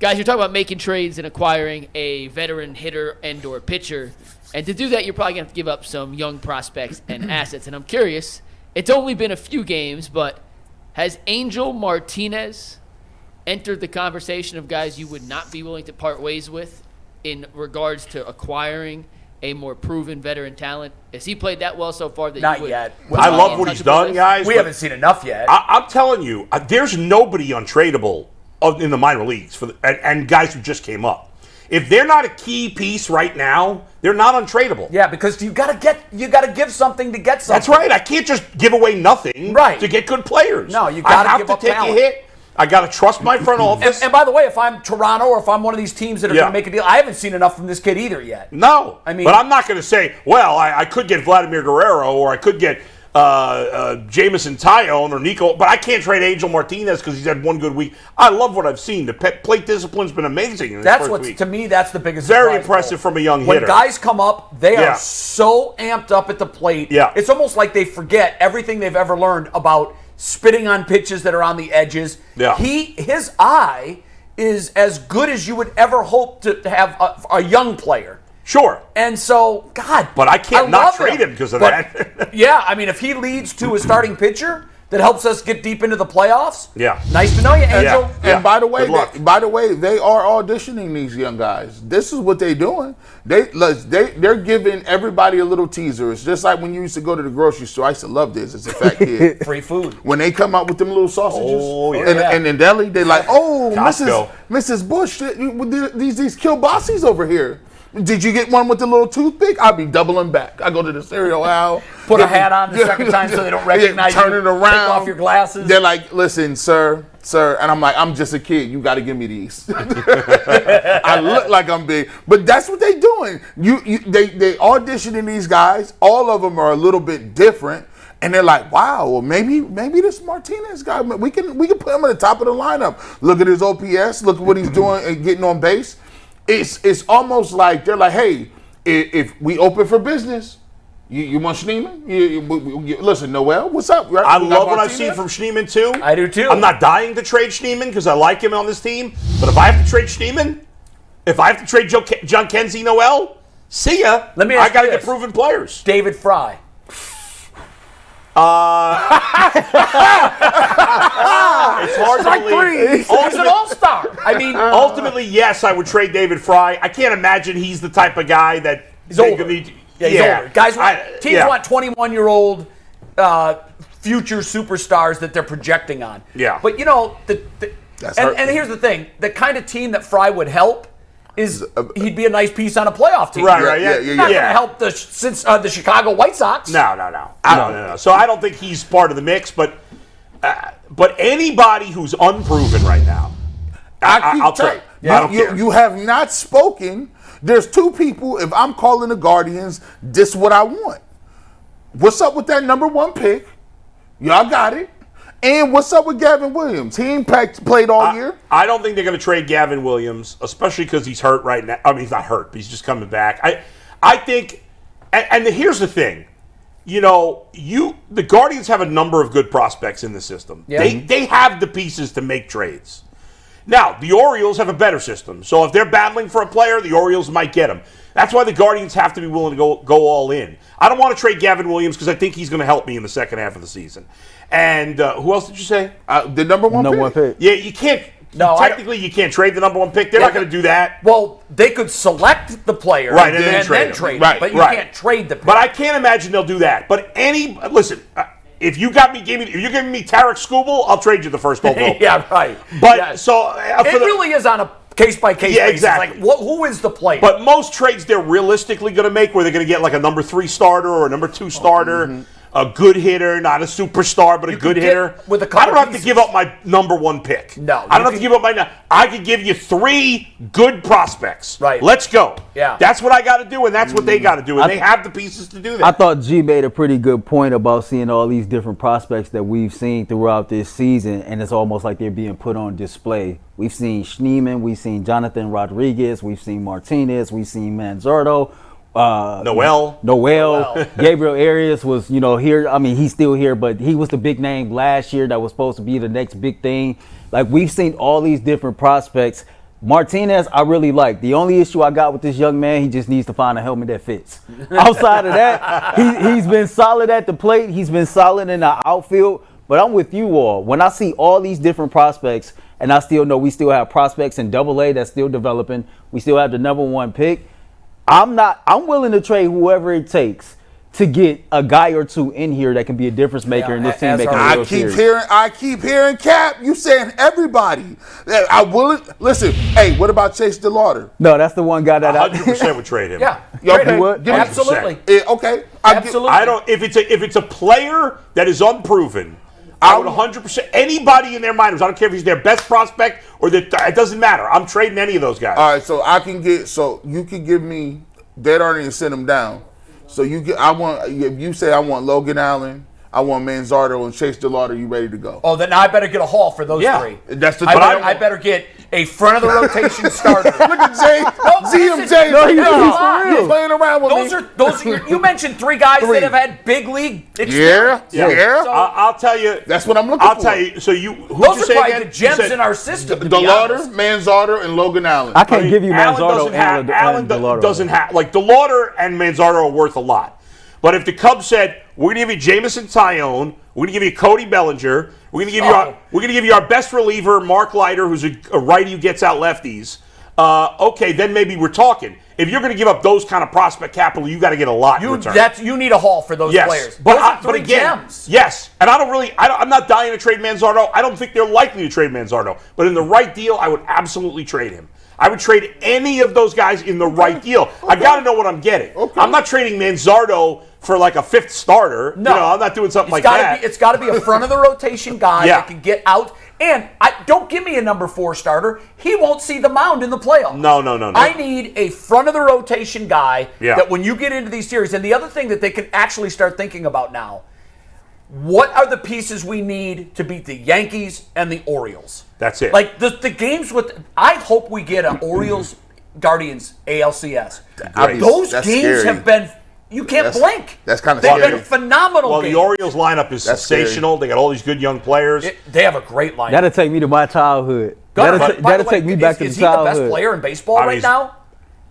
Guys, you're talking about making trades and acquiring a veteran hitter and or pitcher. And to do that, you're probably going to have to give up some young prospects and assets. And I'm curious, it's only been a few games, but has Angel Martinez entered the conversation of guys you would not be willing to part ways with in regards to acquiring a more proven veteran talent? Has he played that well so far? That Not you would, yet. I love what he's done, guys. We haven't seen enough yet. I'm telling you, there's nobody untradeable in the minor leagues and guys who just came up. If they're not a key piece right now, they're not untradeable. Yeah, because you gotta give something to get something. That's right. I can't just give away nothing to get good players. No, you gotta give up I have to take talent. a hit. I got to trust my front office. And by the way, if I'm Toronto or if I'm one of these teams that are going to make a deal, I haven't seen enough from this kid either yet. No. I mean, but I'm not going to say, well, I could get Vladimir Guerrero or I could get Jamison Tyone or Nico, but I can't trade Angel Martinez because he's had one good week. I love what I've seen. The plate discipline's been amazing in this first week. To me, that's the biggest Very impressive from a young hitter. When guys come up, they are so amped up at the plate. Yeah. It's almost like they forget everything they've ever learned about spitting on pitches that are on the edges. Yeah. His eye is as good as you would ever hope to have a young player. Sure. And so, God. But I can't not love trade him because of that. Yeah, I mean, if he leads to a starting pitcher that helps us get deep into the playoffs, nice to know you, Angel. Yeah. And by the way, they are auditioning these young guys. This is what they're doing. They're giving everybody a little teaser. It's just like when you used to go to the grocery store. I used to love this as a fat kid. Free food. When they come out with them little sausages, yeah. and in deli, they're like, "Oh, Costco. Mrs. Bush, these kielbasis over here. Did you get one with the little toothpick?" I'll be doubling back. I go to the cereal aisle. Put a hat on the second time so they don't recognize you. Turn it around. Take off your glasses. They're like, "Listen, sir. And I'm like, "I'm just a kid. You got to give me these." I look like I'm big, but that's what they're doing. They auditioning these guys. All of them are a little bit different, and they're like, "Wow, well maybe this Martinez guy, we can put him at the top of the lineup. Look at his OPS. Look at what he's doing and getting on base." It's almost like they're like, "Hey, if we open for business, you want Schneeman? Listen, Noel, what's up?" Right? I love what I've seen from Schneeman, too. I do, too. I'm not dying to trade Schneeman because I like him on this team. But if I have to trade Schneeman, if I have to trade John Kenzie Noel, see ya. Let me ask I got to you get this. proven players. David Fry. It's hard to believe. He's an all-star. I mean, Ultimately, yes, I would trade David Fry. I can't imagine he's the type of guy that he's older. He's older. Guys, teams want 21-year-old future superstars that they're projecting on. Yeah. But, and here's the thing. The kind of team that Fry would help is he'd be a nice piece on a playoff team. Right, Not going to help the Chicago White Sox. No. So I don't think he's part of the mix, but anybody who's unproven right now, I'll trade. I don't care. You have not spoken. There's two people. If I'm calling the Guardians, this is what I want. What's up with that number 1 pick? Y'all got it. And what's up with Gavin Williams? He ain't played all year. I don't think they're going to trade Gavin Williams, especially because he's hurt right now. I mean, he's not hurt, but he's just coming back. I think, and here's the thing. The Guardians have a number of good prospects in the system. Yeah. They have the pieces to make trades. Now, the Orioles have a better system. So if they're battling for a player, the Orioles might get him. That's why the Guardians have to be willing to go all in. I don't want to trade Gavin Williams because I think he's going to help me in the second half of the season. And who else did you say? The number one pick. Yeah, you can't. No, technically, you can't trade the number 1 pick. They're not going to do that. Well, they could select the player and then trade him. Right, but you can't trade the pick. But I can't imagine they'll do that. But listen, if you giving me Tarek Skubal, I'll trade you the first overall. Yeah, right. But so it really is on a case-by-case basis. Exactly. Like, who is the player? But most trades they're realistically going to make where they're going to get like a number 3 starter or a number 2 starter, a good hitter, not a superstar, but a good hitter. With a I don't have to give up my number 1 pick. No. I don't have to give up I could give you 3 good prospects. Right. Let's go. Yeah. That's what I got to do, and that's what they got to do, and they have the pieces to do that. I thought G made a pretty good point about seeing all these different prospects that we've seen throughout this season, and it's almost like they're being put on display. We've seen Schneeman, we've seen Jonathan Rodriguez, we've seen Martinez, we've seen Manzardo. Noel. Gabriel Arias was, here. I mean, he's still here, but he was the big name last year that was supposed to be the next big thing. Like, we've seen all these different prospects Martinez, I really like. The only issue I got with this young man, he just needs to find a helmet that fits. Outside of that, he's been solid at the plate. He's been solid in the outfield. But I'm with you all. When I see all these different prospects, and I still know we still have prospects in AA that's still developing. We still have the #1 pick. I'm willing to trade whoever it takes to get a guy or two in here that can be a difference maker in this team making a real series. I keep hearing Cap. You saying everybody. I will listen. Hey, what about Chase DeLauder? No, that's the one guy that 100% would trade him. Yeah, You would? Absolutely. Okay. Absolutely. I don't. If it's a player that is unproven, I would 100%. Anybody in their minors, I don't care if he's their best prospect or it doesn't matter. I'm trading any of those guys. All right, so I can get. So you can give me. They'd already sent him down. So you get. If you say I want Logan Allen, I want Manzardo and Chase DeLauder, you ready to go? Oh, then I better get a haul for those three. That's the. I better get a front of the rotation starter. Look at Jay. ZMJ. No, he's playing around with those are you mentioned three guys that have had big league experience. Yeah. So, I'll tell you. That's what I'm looking for. I'll tell you. So who'd those you are say probably again? the gems in our system. to be DeLauder, honest. Manzardo, and Logan Allen. I can't give you Manzardo Allen doesn't have like DeLauder and Manzardo are worth a lot. But if the Cubs said we're going to give you Jamison Tyone, we're going to give you Cody Bellinger, we're going to give you our best reliever Mark Leiter, who's a righty who gets out lefties. Okay, then maybe we're talking. If you're going to give up those kind of prospect capital, you got to get a lot in return. You need a haul for those players. But again, gems. yes, and I'm not dying to trade Manzardo. I don't think they're likely to trade Manzardo. But in the right deal, I would absolutely trade him. I would trade any of those guys in the right deal. I got to know what I'm getting. Okay. I'm not trading Manzardo for like a fifth starter. No, I'm not doing something like that. It's got to be a front of the rotation guy that can get out. And don't give me a number 4 starter. He won't see the mound in the playoffs. No. I need a front of the rotation guy that when you get into these series, and the other thing that they can actually start thinking about now, what are the pieces we need to beat the Yankees and the Orioles? That's it. Like the games with, I hope we get an Orioles Guardians ALCS. Those games have been, you can't blink. That's kind of scary. scary. They've been phenomenal. Well, games. the Orioles lineup is sensational. They got all these good young players. They have a great lineup. That'll take me to my childhood. That'll take me back to the childhood. Is he the best player in baseball right now?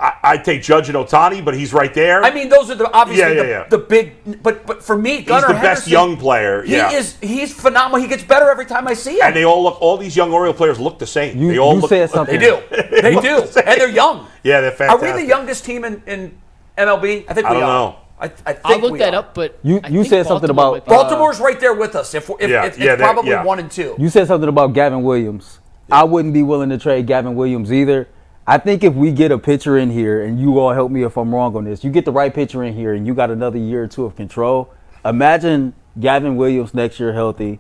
I take Judge and Ohtani, but he's right there. I mean, those are the big. But for me, Gunnar he's the best Henderson, young player. He's phenomenal. He gets better every time I see him. And they all look. All these young Oriole players look the same. You said something. They do. They do. And they're young. Yeah, they're fantastic. Are we the youngest team in MLB? I think we are. I don't know. I think I'll look that up, but you said something about Baltimore's right there with us. It's probably 1 and 2. You said something about Gavin Williams. I wouldn't be willing to trade Gavin Williams either. I think if we get a pitcher in here, and you all help me if I'm wrong on this, you get the right pitcher in here and you got another year or two of control. Imagine Gavin Williams next year healthy,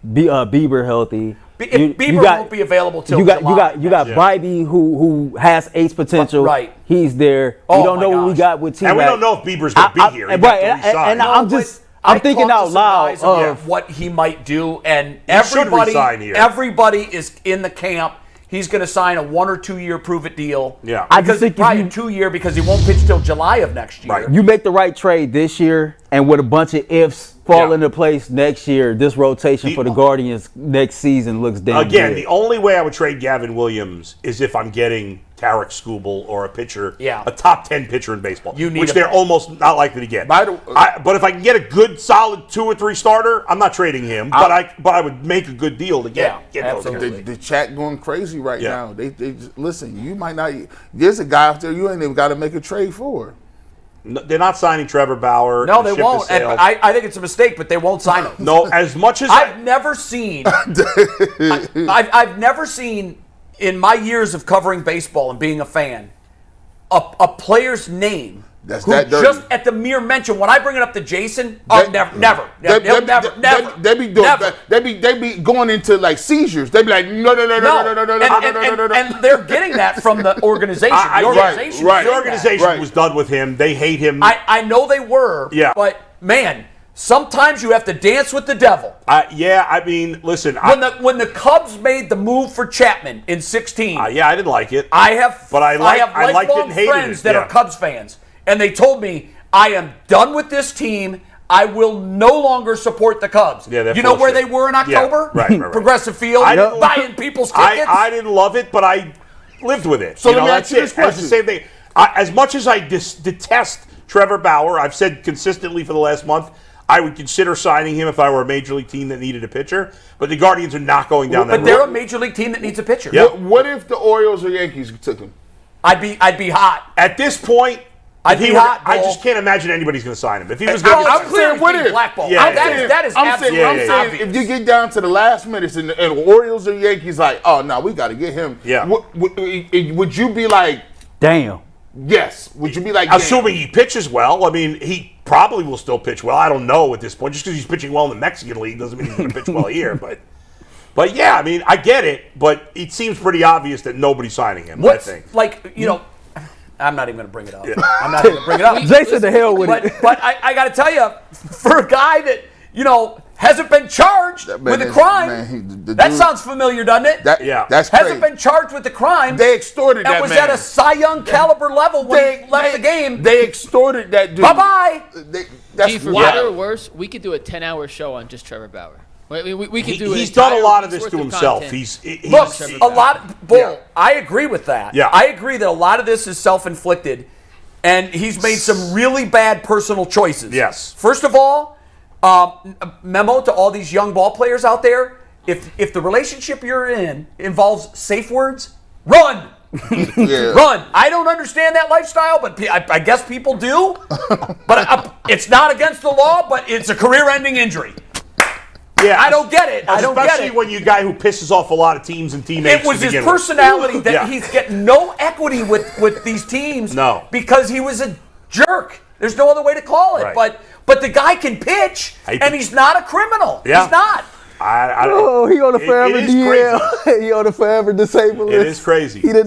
Bieber healthy. If Bieber won't be available till July. You got Bibee who has ace potential. Right. He's there. We don't know what we got with T-Mac. And we don't know if Bieber's going to be here. And I'm thinking out loud of what he might do, and everybody is in the camp. He's going to sign a 1 or 2 year prove-it deal. Yeah. Because probably 2 year because he won't pitch till July of next year. Right. You make the right trade this year, and with a bunch of ifs fall into place next year, this rotation for the Guardians next season looks damn good. The only way I would trade Gavin Williams is if I'm getting Tarek Skubal or a pitcher, a top 10 pitcher in baseball, which they're almost not likely to get. But if I can get a good, solid 2 or 3 starter, I'm not trading him. But I would make a good deal to get those guys. The chat going crazy right now. They just, listen. You might not. There's a guy out there you ain't even got to make a trade for. No, they're not signing Trevor Bauer. No, they won't. And I think it's a mistake, but they won't sign him. No, as much as I've never seen. I've never seen in my years of covering baseball and being a fan a player's name. That's that dirty. Just at the mere mention, when I bring it up to Jason, never. They be doing that. They be going into like seizures. They be like, no. And they're getting that from the organization. The organization was done with him. They hate him. I know they were. Yeah. But man, sometimes you have to dance with the devil. I mean, listen. When the Cubs made the move for Chapman in 2016. I didn't like it. I have lifelong friends friends that are Cubs fans. And they told me, I am done with this team. I will no longer support the Cubs. Yeah, you know where they were in October? Yeah, right. Progressive Field, buying people's tickets. I didn't love it, but I lived with it. So You let know, me that's ask you it. this And it's question. the same thing. As much as I detest Trevor Bauer, I've said consistently for the last month, I would consider signing him if I were a major league team that needed a pitcher. But the Guardians are not going down that But they're road. a major league team that needs a pitcher. Yeah. What if the Orioles or Yankees took him? I'd be hot. At this point, I'd if he be were- hot, I Bull. just can't imagine anybody's going to sign him. If he was Well, going to I'm saying, what if? blackball. Yeah, That is I'm absolutely saying, obvious. if you get down to the last minutes and Orioles or Yankees like, oh no, we got to get him. Yeah. Would you be like, Damn. yes? Would you be like, damn? Assuming he pitches well. I mean, he probably will still pitch well. I don't know at this point. Just because he's pitching well in the Mexican League doesn't mean he's going to pitch well here. But yeah, I mean, I get it. But it seems pretty obvious that nobody's signing him, I think. I'm not even going to bring it up. I'm not even going to bring it up. Jay said the hell with But, it. but I got to tell you, for a guy that, hasn't been charged with a crime, that dude- sounds familiar, doesn't it? Yeah. That's crazy. Hasn't been charged with the crime. They extorted that That was man. at a Cy Young caliber level when he left the game. They extorted that dude. Bye-bye. That's Gee, for wild. better or worse, we could do a 10-hour show on just Trevor Bauer. We could do. He's done a lot of this to himself. He's Look, Trevor a Bauer. lot. Bull, Yeah. I agree with that. Yeah. I agree that a lot of this is self-inflicted, and he's made some really bad personal choices. Yes. First of all, memo to all these young ball players out there: if the relationship you're in involves safe words, run. Yeah. Run. I don't understand that lifestyle, but I guess people do. But it's not against the law, but it's a career-ending injury. Yeah, I don't get it. I don't get Especially it. when you're a guy who pisses off a lot of teams and teammates. It was to his begin with. personality that Yeah. he's getting no equity with these teams. No. Because he was a jerk. There's no other way to call it. Right. But the guy can pitch, and he's not a criminal. Yeah. He's not. I Oh, he on the forever it is DL. He on the forever disabled It list. is crazy. He didn't